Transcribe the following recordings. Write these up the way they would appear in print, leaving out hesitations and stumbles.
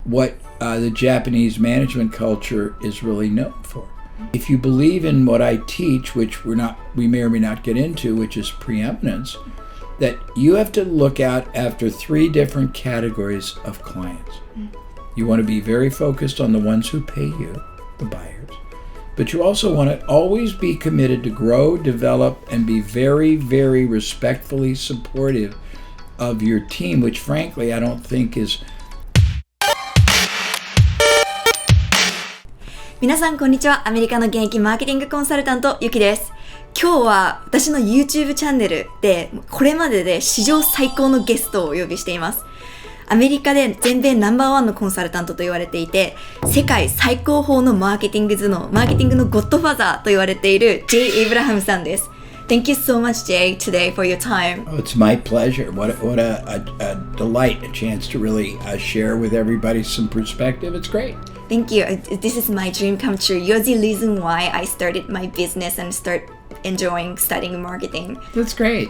what the Japanese management culture is really known for. If you believe in what I teach, which we may or may not get into, which is preeminence, that you have to look out after 3 different categories of clients. You want to be very focused on the ones who pay you, the buyers, but you also want to always be committed to grow, develop, and be very, very respectfully supportive of your team, which frankly I don't think is. 皆さんこんにちは。アメリカの現役マーケティングコンサルタントゆきです。今日は私の YouTube チャンネルでこれまでで史上最高のゲストをお呼びしています。アメリカで全米ナンバーワンのコンサルタントと言われていて、世界最高峰のマーケティングのゴッドファザーと言われている Jay エブラハムさんです。Thank you so much, Jay, today for your time. Oh, it's my pleasure. What a delight, a chance to really share with everybody some perspective. It's great. Thank you. This is my dream come true. You're the reason why I started my business and start enjoying studying marketing. That's great.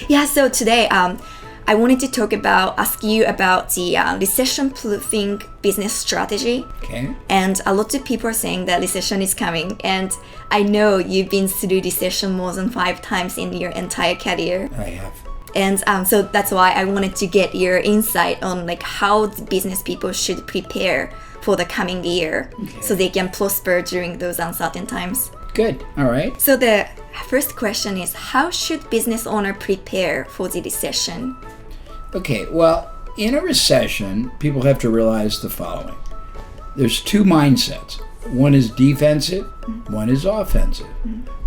Yeah, so today I wanted to ask you about the recession-proofing business strategy. Okay. And a lot of people are saying that recession is coming. And I know you've been through recession more than 5 times in your entire career. I have. And so that's why I wanted to get your insight on like how the business people should prepare for the coming year, okay, so they can prosper during those uncertain times. Good. All right. So the first question is, how should business owner prepare for the recession? Okay, well, in a recession, people have to realize the following. There's 2 mindsets. One is defensive, one is offensive.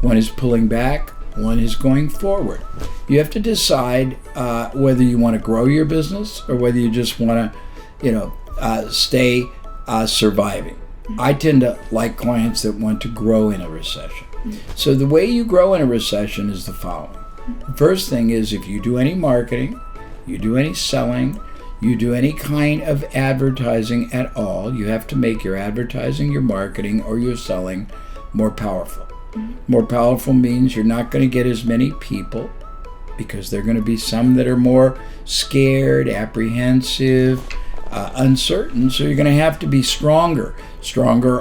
One is pulling back, one is going forward. You have to decide whether you want to grow your business or whether you just want to, stay surviving. I tend to like clients that want to grow in a recession. So the way you grow in a recession is the following. The first thing is if you do any marketing, you do any selling, you do any kind of advertising at all, you have to make your advertising, your marketing, or your selling more powerful. More powerful means you're not going to get as many people because there are going to be some that are more scared, apprehensive, uncertain, so you're going to have to be stronger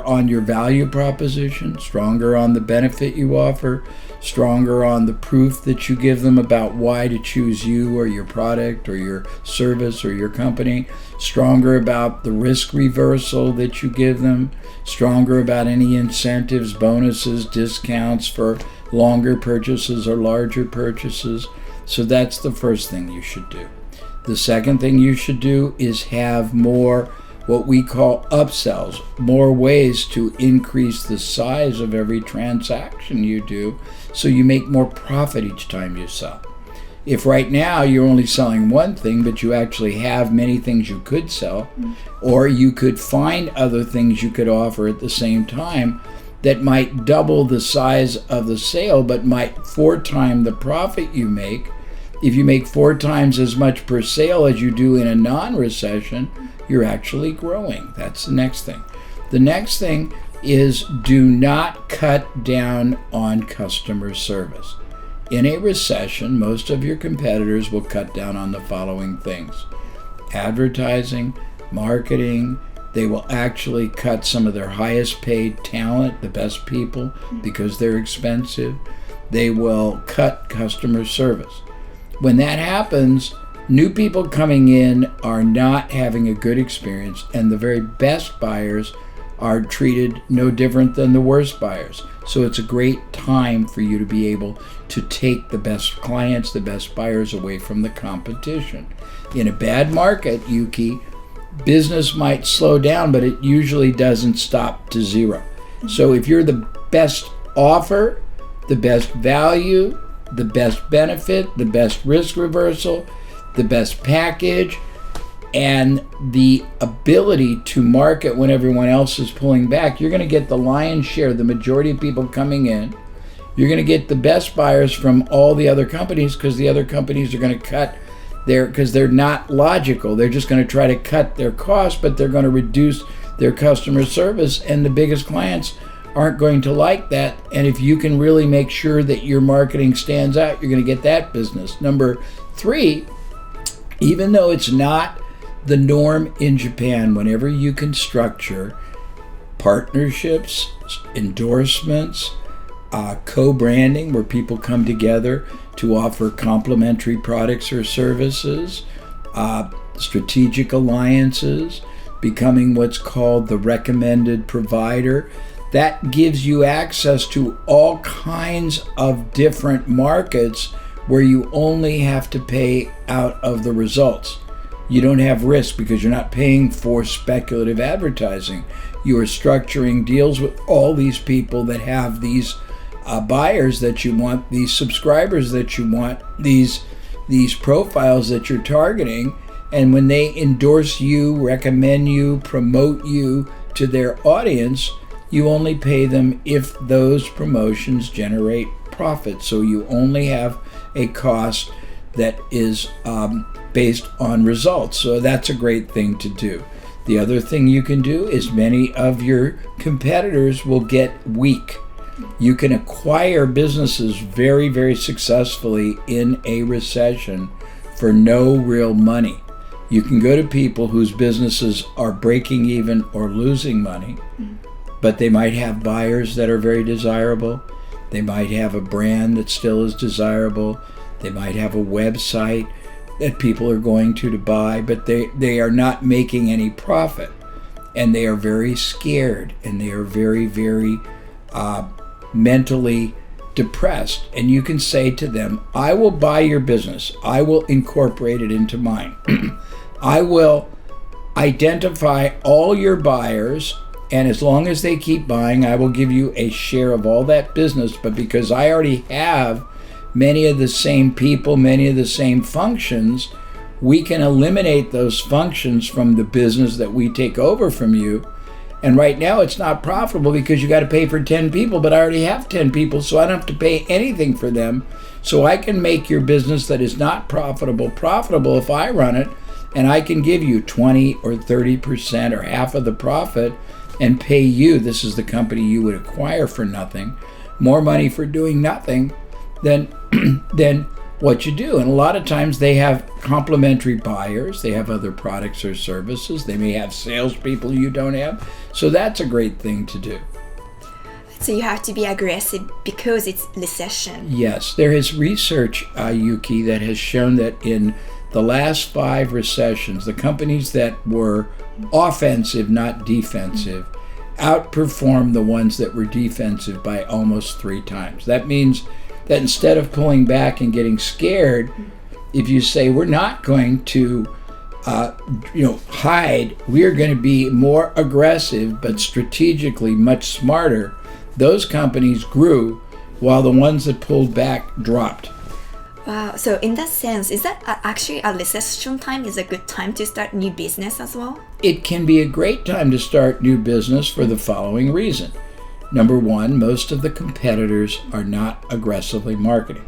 on your value proposition, stronger on the benefit you offer, stronger on the proof that you give them about why to choose you or your product or your service or your company, stronger about the risk reversal that you give them, stronger about any incentives, bonuses, discounts for longer purchases or larger purchases. So that's the first thing you should do. The second thing you should do is have more what we call upsells, more ways to increase the size of every transaction you do so you make more profit each time you sell. If right now you're only selling one thing, but you actually have many things you could sell, or you could find other things you could offer at the same time that might double the size of the sale but might 4 times the profit you make. If you make 4 times as much per sale as you do in a non-recession, you're actually growing. That's the next thing. The next thing is do not cut down on customer service. In a recession, most of your competitors will cut down on the following things: advertising, marketing. They will actually cut some of their highest paid talent, the best people, because they're expensive. They will cut customer service. When that happens, new people coming in are not having a good experience, and the very best buyers are treated no different than the worst buyers. So it's a great time for you to be able to take the best clients, the best buyers away from the competition. In a bad market, Yuki, business might slow down, but it usually doesn't stop to 0. So if you're the best offer, the best value, the best benefit, the best risk reversal, the best package, and the ability to market when everyone else is pulling back, you're going to get the lion's share, the majority of people coming in. You're going to get the best buyers from all the other companies because the other companies are going to cut because they're not logical. They're just going to try to cut their costs, but they're going to reduce their customer service, and the biggest clients aren't going to like that. And if you can really make sure that your marketing stands out, you're going to get that business. Number 3, even though it's not the norm in Japan whenever you can structure partnerships, endorsements, co-branding, where people come together to offer complementary products or services, strategic alliances, becoming what's called the recommended provider. That gives you access to all kinds of different markets where you only have to pay out of the results. You don't have risk because you're not paying for speculative advertising. You are structuring deals with all these people that have these buyers that you want, these subscribers that you want, these profiles that you're targeting. And when they endorse you, recommend you, promote you to their audience, you only pay them if those promotions generate profit. So you only have a cost that is based on results. So that's a great thing to do. The other thing you can do is many of your competitors will get weak. You can acquire businesses very, very successfully in a recession for no real money. You can go to people whose businesses are breaking even or losing money, but they might have buyers that are very desirable. They might have a brand that still is desirable. They might have a website that people are going to buy, but they are not making any profit. And they are very scared, and they are very, very mentally depressed. And you can say to them, I will buy your business. I will incorporate it into mine. I will identify all your buyers, and as long as they keep buying, I will give you a share of all that business. But because I already have many of the same people, many of the same functions, we can eliminate those functions from the business that we take over from you. And right now it's not profitable because you got to pay for 10 people, but I already have 10 people, so I don't have to pay anything for them. So I can make your business that is not profitable if I run it, and I can give you 20 or 30% or half of the profit and pay you, this is the company you would acquire for nothing, more money for doing nothing than what you do. And a lot of times they have complementary buyers, they have other products or services, they may have salespeople you don't have. So that's a great thing to do. So you have to be aggressive because it's recession. Yes, there is research, Yuki, that has shown that in the last 5 recessions, the companies that were offensive, not defensive, outperformed the ones that were defensive by almost 3 times. That means that instead of pulling back and getting scared, if you say we're not going to hide, we're going to be more aggressive but strategically much smarter, those companies grew while the ones that pulled back dropped. Wow, so in that sense, is that actually a recession time is a good time to start new business as well? It can be a great time to start new business for the following reason. Number 1, most of the competitors are not aggressively marketing.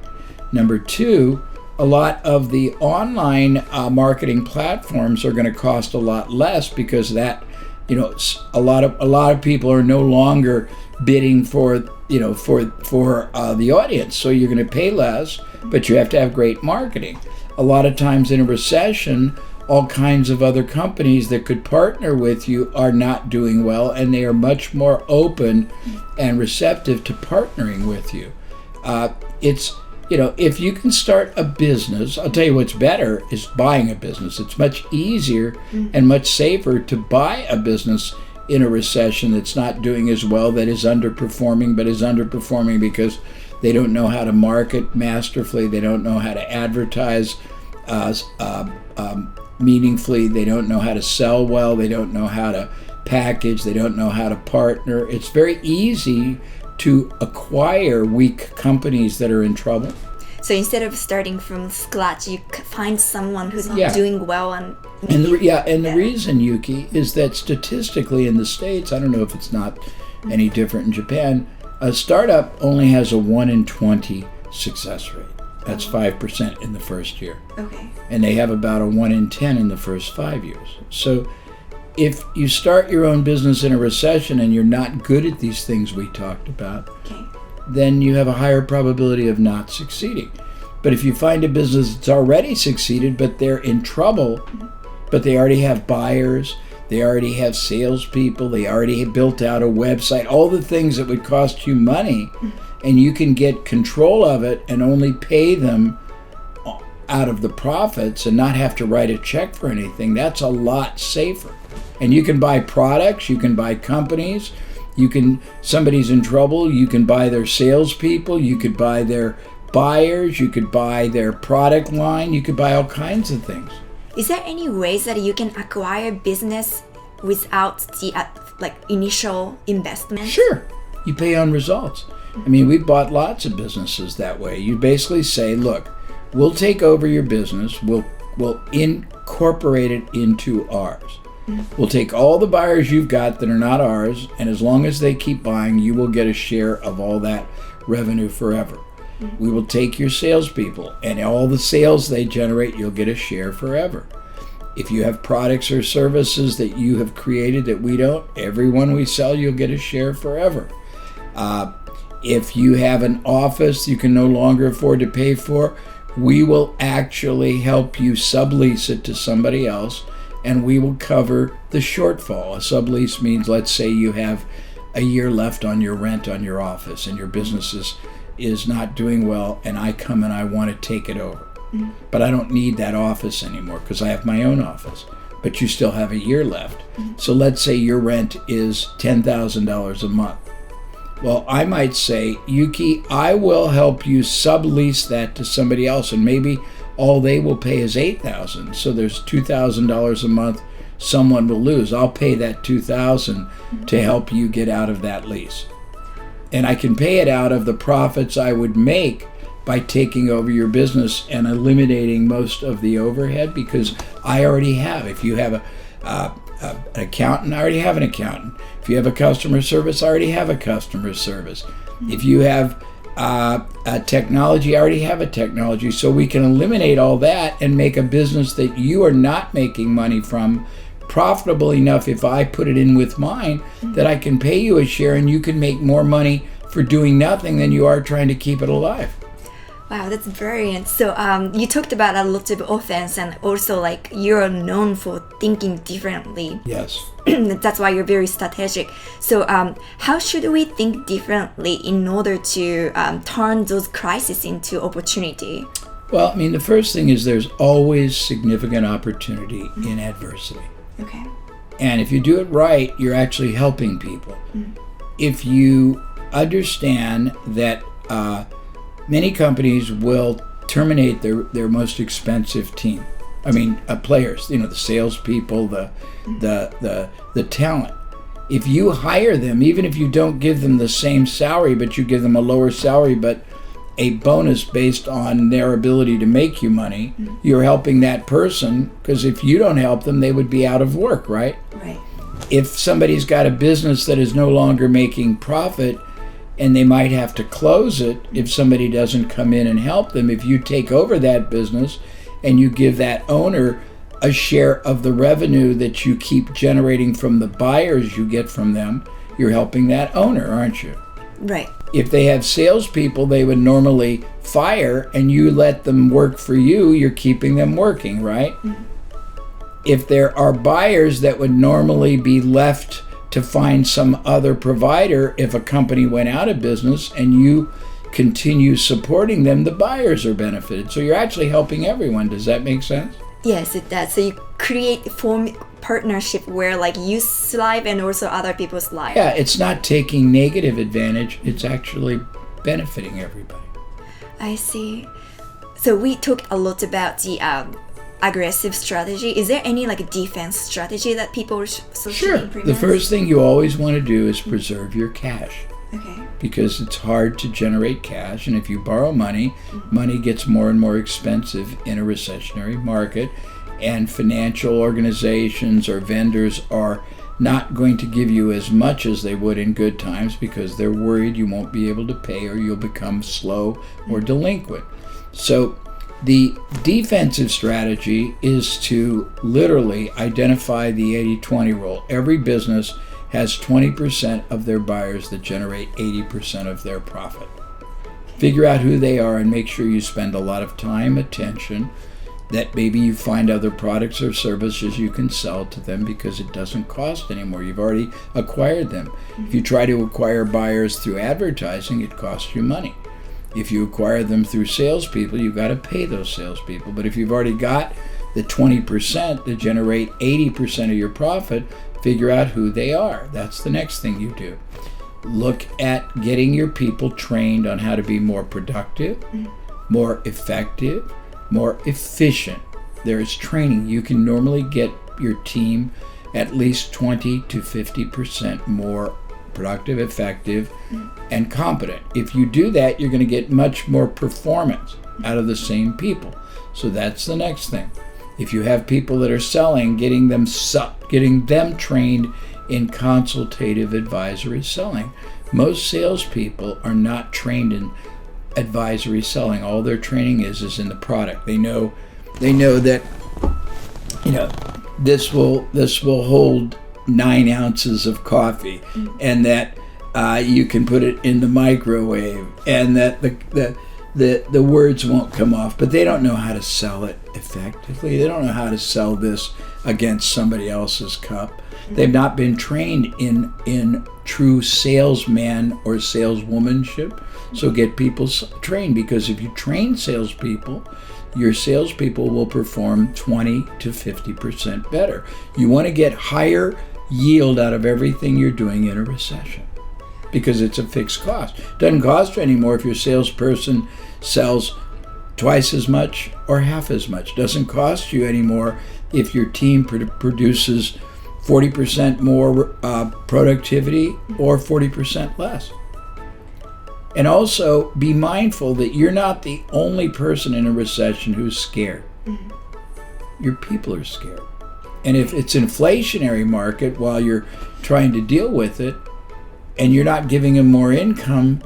Number 2, a lot of the online marketing platforms are going to cost a lot less because that, a lot of people are no longer bidding for the audience. So you're going to pay less, but you have to have great marketing. A lot of times in a recession, all kinds of other companies that could partner with you are not doing well, and they are much more open and receptive to partnering with you. If you can start a business, I'll tell you what's better is buying a business. It's much easier and much safer to buy a business in a recession that's not doing as well, that is underperforming, but is underperforming because they don't know how to market masterfully, they don't know how to advertise meaningfully, they don't know how to sell well, they don't know how to package, they don't know how to partner. It's very easy to acquire weak companies that are in trouble. So instead of starting from scratch, you find someone who's not doing well the reason, Yuki, is that statistically in the States, I don't know if it's not any different in Japan, a startup only has a 1 in 20 success rate. That's 5% in the first year. Okay. And they have about a 1 in 10 in the first 5 years. So if you start your own business in a recession and you're not good at these things we talked about, then you have a higher probability of not succeeding. But if you find a business that's already succeeded, but they're in trouble, but they already have buyers, they already have salespeople, they already have built out a website, all the things that would cost you money, and you can get control of it and only pay them out of the profits and not have to write a check for anything. That's a lot safer. And you can buy products, you can buy companies, somebody's in trouble, you can buy their salespeople, you could buy their buyers, you could buy their product line, you could buy all kinds of things. Is there any ways that you can acquire business without the initial investment? Sure. You pay on results. I mean, we've bought lots of businesses that way. You basically say, look, we'll take over your business, we'll incorporate it into ours. We'll take all the buyers you've got that are not ours, and as long as they keep buying, you will get a share of all that revenue forever. We will take your salespeople, and all the sales they generate, you'll get a share forever. If you have products or services that you have created that we don't, every one we sell, you'll get a share forever. If you have an office you can no longer afford to pay for, we will actually help you sublease it to somebody else, and we will cover the shortfall. A sublease means, let's say you have a year left on your rent on your office and your business is not doing well, and I come and I want to take it over. But I don't need that office anymore because I have my own office. But you still have a year left. So let's say your rent is $10,000 a month. Well, I might say, Yuki, I will help you sublease that to somebody else, and maybe all they will pay is $8,000. So there's $2,000 a month someone will lose. I'll pay that $2,000 to help you get out of that lease. And I can pay it out of the profits I would make by taking over your business and eliminating most of the overhead, because I already have. If you have an accountant, I already have an accountant. If you have a customer service, I already have a customer service. If you have a technology, I already have a technology. So we can eliminate all that and make a business that you are not making money from profitable enough, if I put it in with mine, that I can pay you a share and you can make more money for doing nothing than you are trying to keep it alive. Wow, that's brilliant. So you talked about a lot of offense, and also you're known for thinking differently. Yes. That's why you're very strategic. So how should we think differently in order to turn those crises into opportunity? Well, I mean, the first thing is there's always significant opportunity in adversity. Okay. And if you do it right, you're actually helping people. If you understand that many companies will terminate their most expensive team. I mean, players, the salespeople, the talent. If you hire them, even if you don't give them the same salary, but you give them a lower salary, but a bonus based on their ability to make you money, you're helping that person, because if you don't help them, they would be out of work, right? Right. If somebody's got a business that is no longer making profit, and they might have to close it if somebody doesn't come in and help them, if you take over that business and you give that owner a share of the revenue that you keep generating from the buyers you get from them, you're helping that owner, aren't you? Right. If they have salespeople they would normally fire and you let them work for you, you're keeping them working, right? If there are buyers that would normally be left to find some other provider if a company went out of business and you continue supporting them, the buyers are benefited. So you're actually helping everyone. Does that make sense? Yes, it does. So you form partnership where you thrive and also other people thrive. Yeah, it's not taking negative advantage. It's actually benefiting everybody. I see. So we talked a lot about the aggressive strategy. Is there any defense strategy that people should implement? The first thing you always want to do is preserve your cash. Okay. Because it's hard to generate cash, and if you borrow money, money gets more and more expensive in a recessionary market, and financial organizations or vendors are not going to give you as much as they would in good times because they're worried you won't be able to pay or you'll become slow or delinquent. So the defensive strategy is to literally identify the 80-20 rule. Every business has 20% of their buyers that generate 80% of their profit. Figure out who they are and make sure you spend a lot of time, attention that maybe you find other products or services you can sell to them because it doesn't cost anymore. You've already acquired them. If you try to acquire buyers through advertising, it costs you money. If you acquire them through salespeople, you've got to pay those salespeople. But if you've already got the 20% to generate 80% of your profit, figure out who they are. That's the next thing you do. Look at getting your people trained on how to be more productive, more effective, more efficient. There is training. You can normally get your team at least 20 to 50% more productive, effective, and competent. If you do that, you're going to get much more performance out of the same people. So that's the next thing. If you have people that are selling, getting them trained in consultative advisory selling. Most salespeople are not trained in advisory selling. All their training is in the product. They know that this will hold 9 ounces of coffee, and that you can put it in the microwave, and that the words won't come off. But they don't know how to sell it effectively. They don't know how to sell this against somebody else's cup. They've not been trained in true salesman or saleswomanship. So get people trained, because if you train salespeople, your salespeople will perform 20 to 50% better. You want to get higher yield out of everything you're doing in a recession, because it's a fixed cost. It doesn't cost you anymore if your salesperson sells twice as much or half as much. It doesn't cost you anymore if your team produces 40% more productivity or 40% less. And also be mindful that you're not the only person in a recession who's scared. Your people are scared. And if it's an inflationary market while you're trying to deal with it, and you're not giving them more income,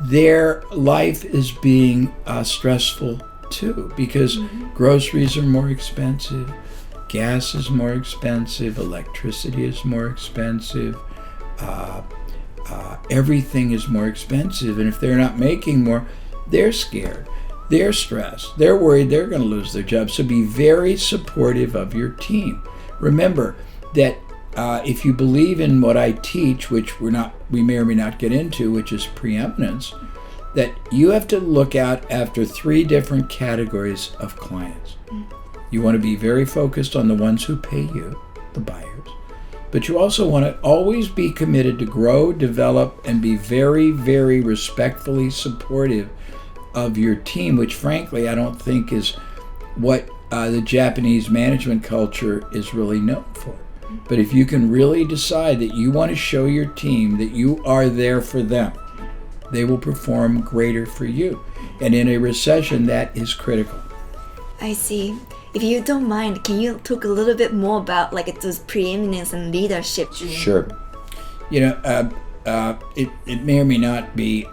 their life is being stressful too, because groceries are more expensive, gas is more expensive, electricity is more expensive, everything is more expensive. And if they're not making more, they're scared, they're stressed, they're worried they're going to lose their job. So be very supportive of your team. Remember that if you believe in what I teach, which we may or may not get into, which is preeminence, that you have to look out after 3 different categories of clients. You want to be very focused on the ones who pay you, the buyers. But you also want to always be committed to grow, develop, and be very, very respectfully supportive of your team, which frankly I don't think is what the Japanese management culture is really known for. But if you can really decide that you want to show your team that you are there for them, they will perform greater for you. And in a recession, that is critical. I see. If you don't mind, can you talk a little bit more about those preeminence and leadership? Sure. It may or may not be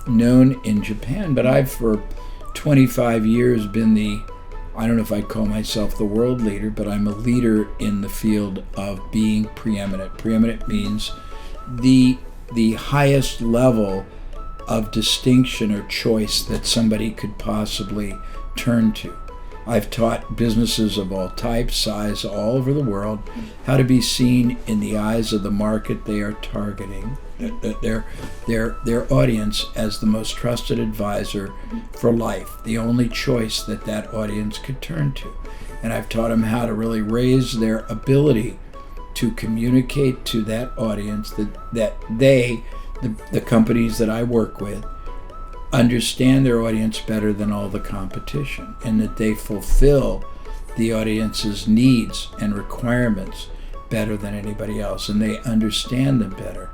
known in Japan, but I've for 25 years been I don't know if I'd call myself the world leader, but I'm a leader in the field of being preeminent. Preeminent means the highest level of distinction or choice that somebody could possibly turn to. I've taught businesses of all types, size, all over the world, how to be seen in the eyes of the market they are targeting, their audience, as the most trusted advisor for life, the only choice that audience could turn to. And I've taught them how to really raise their ability to communicate to that audience that the companies that I work with, understand their audience better than all the competition, and that they fulfill the audience's needs and requirements better than anybody else, and they understand them better.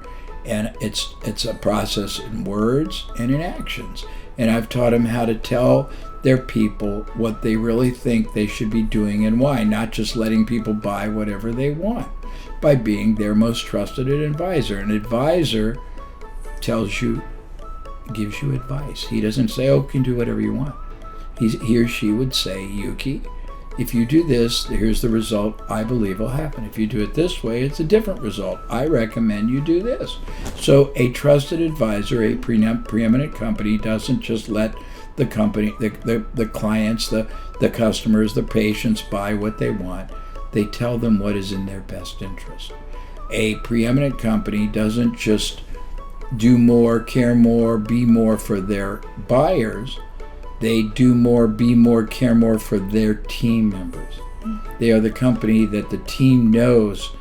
And it's a process in words and in actions. And I've taught them how to tell their people what they really think they should be doing and why, not just letting people buy whatever they want, by being their most trusted advisor. An advisor gives you advice. He doesn't say, you can do whatever you want. He or she would say, Yuki, if you do this, here's the result I believe will happen. If you do it this way, it's a different result. I recommend you do this. So a trusted advisor, a preeminent company, doesn't just let the company, the clients, the customers, the patients buy what they want. They tell them what is in their best interest. A preeminent company doesn't just do more, care more, be more for their buyers. They do more, be more, care more for their team members. They are the company that the team knows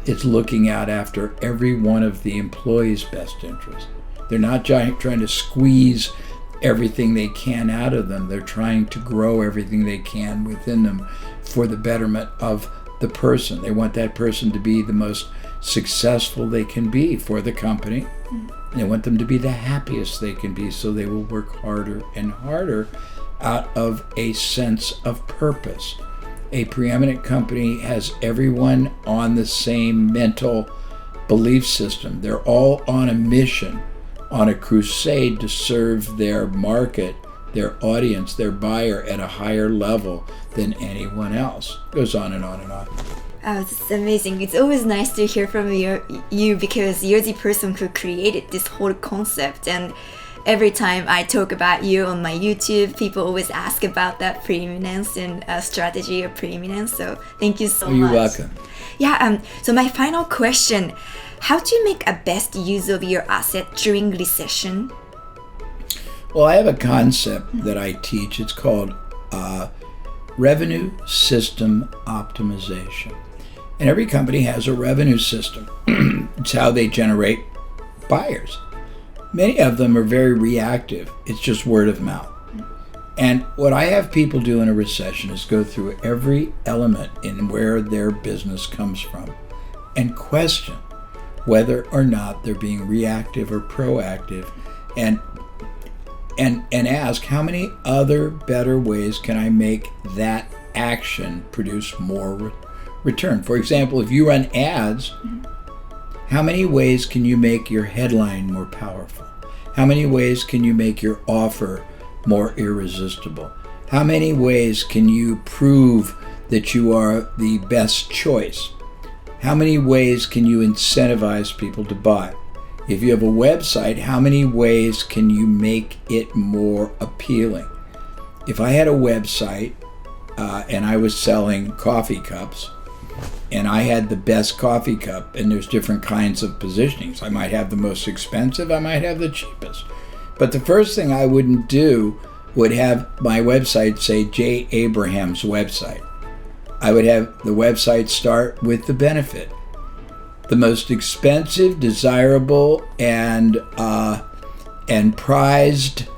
is looking out after every one of the employees' best interests. They're not trying to squeeze everything they can out of them. They're trying to grow everything they can within them for the betterment of the person. They want that person to be the most successful they can be for the company. They want them to be the happiest they can be, so they will work harder and harder out of a sense of purpose. A preeminent company has everyone on the same mental belief system. They're all on a mission, on a crusade to serve their market, their audience, their buyer at a higher level than anyone else. Goes on and on and on. Oh, it's amazing. It's always nice to hear from you because you're the person who created this whole concept. And every time I talk about you on my YouTube, people always ask about that preeminence and strategy of preeminence. So thank you so much. You're welcome. Yeah. So my final question: how do you make a best use of your asset during recession? Well, I have a concept that I teach. It's called revenue system optimization. And every company has a revenue system. It's how they generate buyers. Many of them are very reactive. It's just word of mouth. And what I have people do in a recession is go through every element in where their business comes from and question whether or not they're being reactive or proactive, and ask how many other better ways can I make that action produce more return. For example, if you run ads, how many ways can you make your headline more powerful? How many ways can you make your offer more irresistible? How many ways can you prove that you are the best choice? How many ways can you incentivize people to buy? If you have a website, how many ways can you make it more appealing? If I had a website and I was selling coffee cups, and I had the best coffee cup, and there's different kinds of positionings. I might have the most expensive, I might have the cheapest. But the first thing I wouldn't do would have my website say J. Abraham's website. I would have the website start with the benefit. The most expensive, desirable, and prized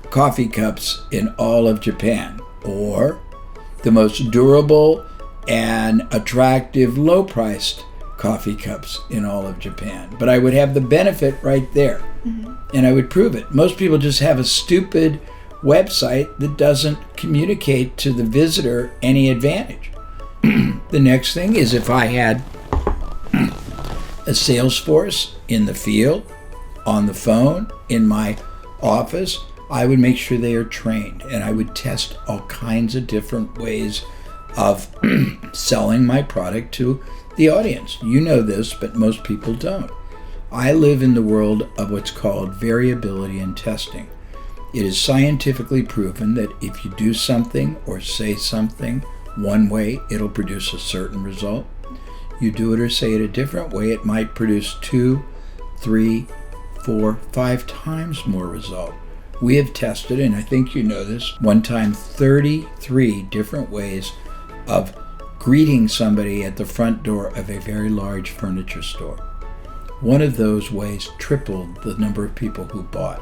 coffee cups in all of Japan, or the most durable and attractive, low-priced coffee cups in all of Japan. But I would have the benefit right there, and I would prove it. Most people just have a stupid website that doesn't communicate to the visitor any advantage. The next thing is if I had a sales force in the field, on the phone, in my office, I would make sure they are trained, and I would test all kinds of different ways of selling my product to the audience. You know this, but most people don't. I live in the world of what's called variability in testing. It is scientifically proven that if you do something or say something one way, it'll produce a certain result. You do it or say it a different way, it might produce 2, 3, 4, 5 times more result. We have tested, and I think you know this, one time 33 different ways of greeting somebody at the front door of a very large furniture store. One of those ways tripled the number of people who bought.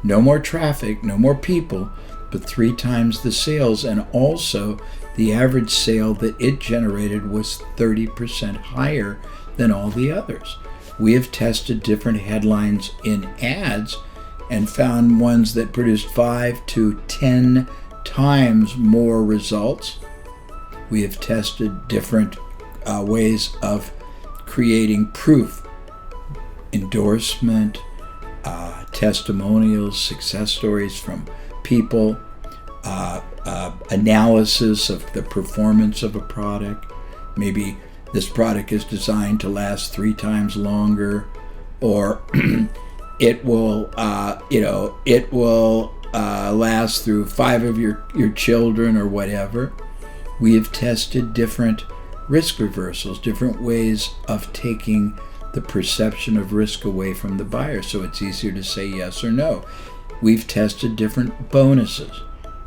No more traffic, no more people, but 3 times the sales, and also the average sale that it generated was 30% higher than all the others. We have tested different headlines in ads and found ones that produced 5 to 10 times more results. We have tested different ways of creating proof, endorsement, testimonials, success stories from people, analysis of the performance of a product. Maybe this product is designed to last 3 times longer, or it will last through 5 of your children or whatever. We have tested different risk reversals, different ways of taking the perception of risk away from the buyer so it's easier to say yes or no. We've tested different bonuses,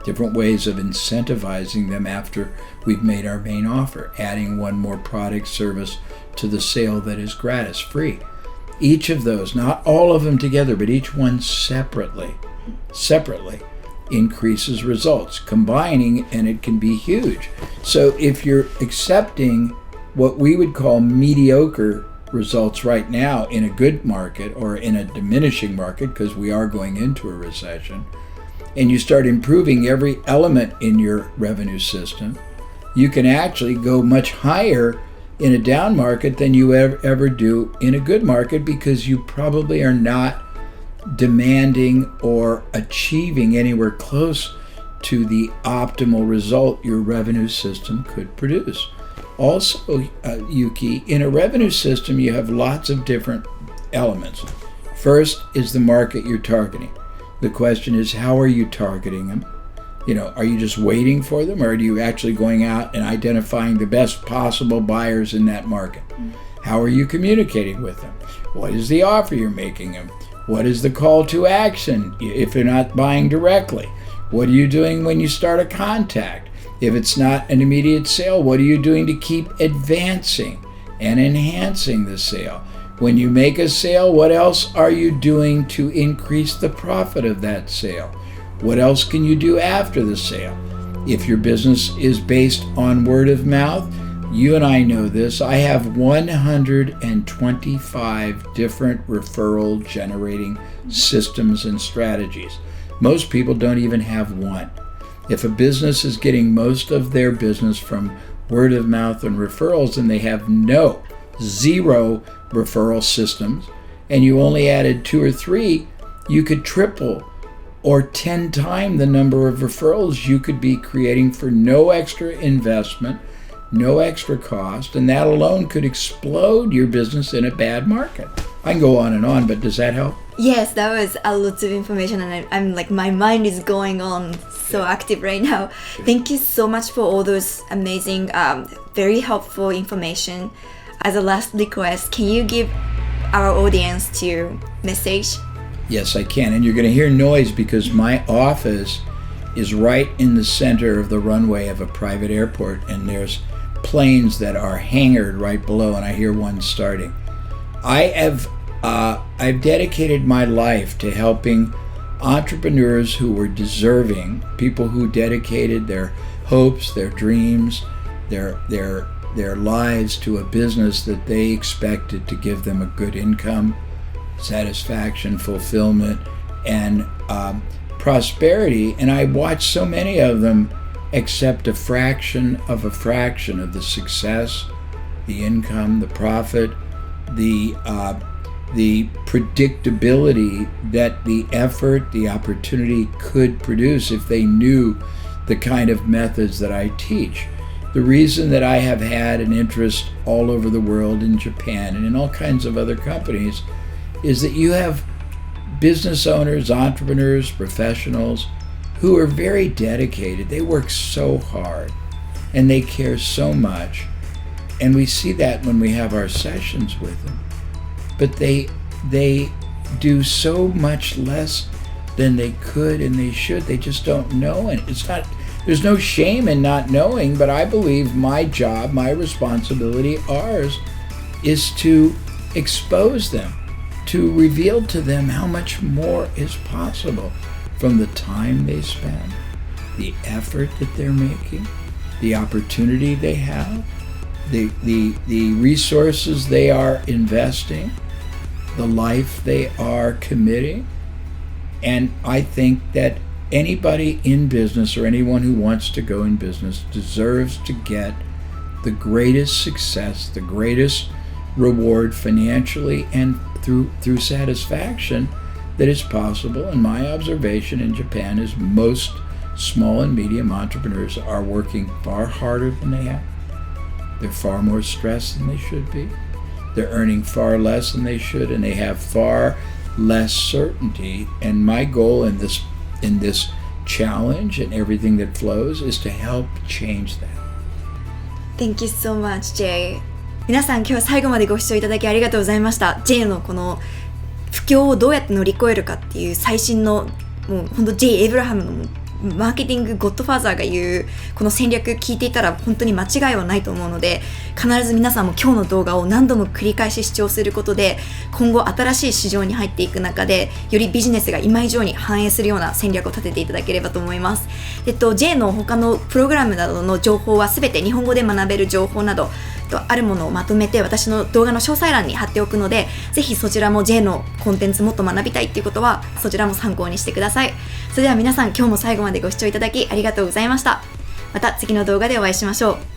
different ways of incentivizing them after we've made our main offer, adding one more product service to the sale that is gratis, free. Each of those, not all of them together, but each one separately, increases results. Combining, and it can be huge. So if you're accepting what we would call mediocre results right now in a good market or in a diminishing market, because we are going into a recession, and you start improving every element in your revenue system, you can actually go much higher in a down market than you ever do in a good market, because you probably are not demanding or achieving anywhere close to the optimal result your revenue system could produce. Also, Yuki, in a revenue system, you have lots of different elements. First is the market you're targeting. The question is, how are you targeting them? Are you just waiting for them, or are you actually going out and identifying the best possible buyers in that market? How are you communicating with them? What is the offer you're making them? What is the call to action if they're not buying directly? What are you doing when you start a contact? If it's not an immediate sale, what are you doing to keep advancing and enhancing the sale? When you make a sale, what else are you doing to increase the profit of that sale? What else can you do after the sale? If your business is based on word of mouth, you and I know this, I have 125 different referral generating systems and strategies. Most people don't even have one. If a business is getting most of their business from word of mouth and referrals, and they have zero referral systems, and you only added 2 or 3, you could triple or 10 times the number of referrals you could be creating for no extra investment, no extra cost, and that alone could explode your business in a bad market. I can go on, but does that help? Yes, that was a lot of information, and I'm like, my mind is going on so active right now. Thank you so much for all those amazing, very helpful information. As a last request, can you give our audience your message? Yes, I can. And you're going to hear noise because my office is right in the center of the runway of a private airport, and there's planes that are hangared right below, and I hear one starting. I've dedicated my life to helping entrepreneurs who were deserving, people who dedicated their hopes, their dreams, their lives to a business that they expected to give them a good income, satisfaction, fulfillment, and prosperity. And I watched so many of them accept a fraction of the success, the income, the profit, the predictability that the effort, the opportunity could produce if they knew the kind of methods that I teach. The reason that I have had an interest all over the world, in Japan and in all kinds of other companies, is that you have business owners, entrepreneurs, professionals who are very dedicated. They work so hard and they care so much. And we see that when we have our sessions with them. But they do so much less than they could and they should. They just don't know. And there's no shame in not knowing, but I believe my job, my responsibility, ours, is to expose them, to reveal to them how much more is possible from the time they spend, the effort that they're making, the opportunity they have, the resources they are investing, the life they are committing. And I think that anybody in business or anyone who wants to go in business deserves to get the greatest success, the greatest reward financially and through satisfaction that is possible. And my observation in Japan is most small and medium entrepreneurs are working far harder than they have. They're far more stressed than they should be. They're earning far less than they should, and they have far less certainty. And my goal in this in this challenge and everything that flows is to help change that. Thank you so much, Jay. 皆さん今日は最後までご視聴いただきありがとうございました。Jay のこの不況をどうやって乗り越えるかっていう最新のもう本当 Jay エイブラハムのマーケティングゴッドファーザーが言うこの戦略聞いていたら本当に間違いはないと思うので、必ず皆さんも今日の動画を何度も繰り返し視聴することで今後新しい市場に入っていく中でよりビジネスが今以上に反映するような戦略を立てていただければと思います。J の他のプログラムなどの情報はすべて日本語で学べる情報などあるものをまとめて私の動画の詳細欄に貼っておくので、ぜひそちらも J のコンテンツもっと学びたいっていうことはそちらも参考にしてください。それでは皆さん今日も最後までご視聴いただきありがとうございました。また次の動画でお会いしましょう。